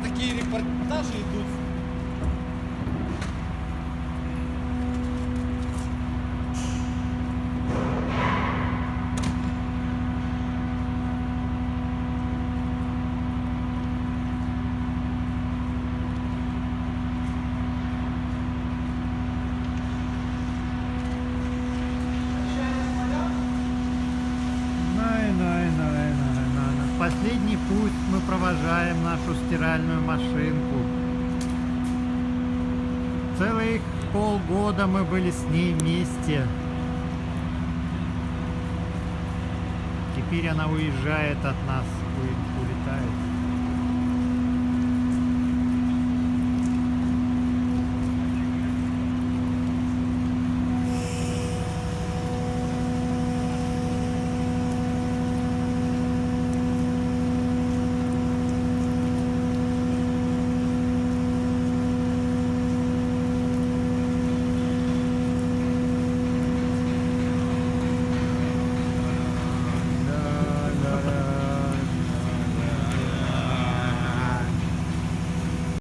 такие репортажи идут. Последний путь мы провожаем нашу стиральную машинку. Целых полгода мы были с ней вместе. Теперь она уезжает от нас, улетает.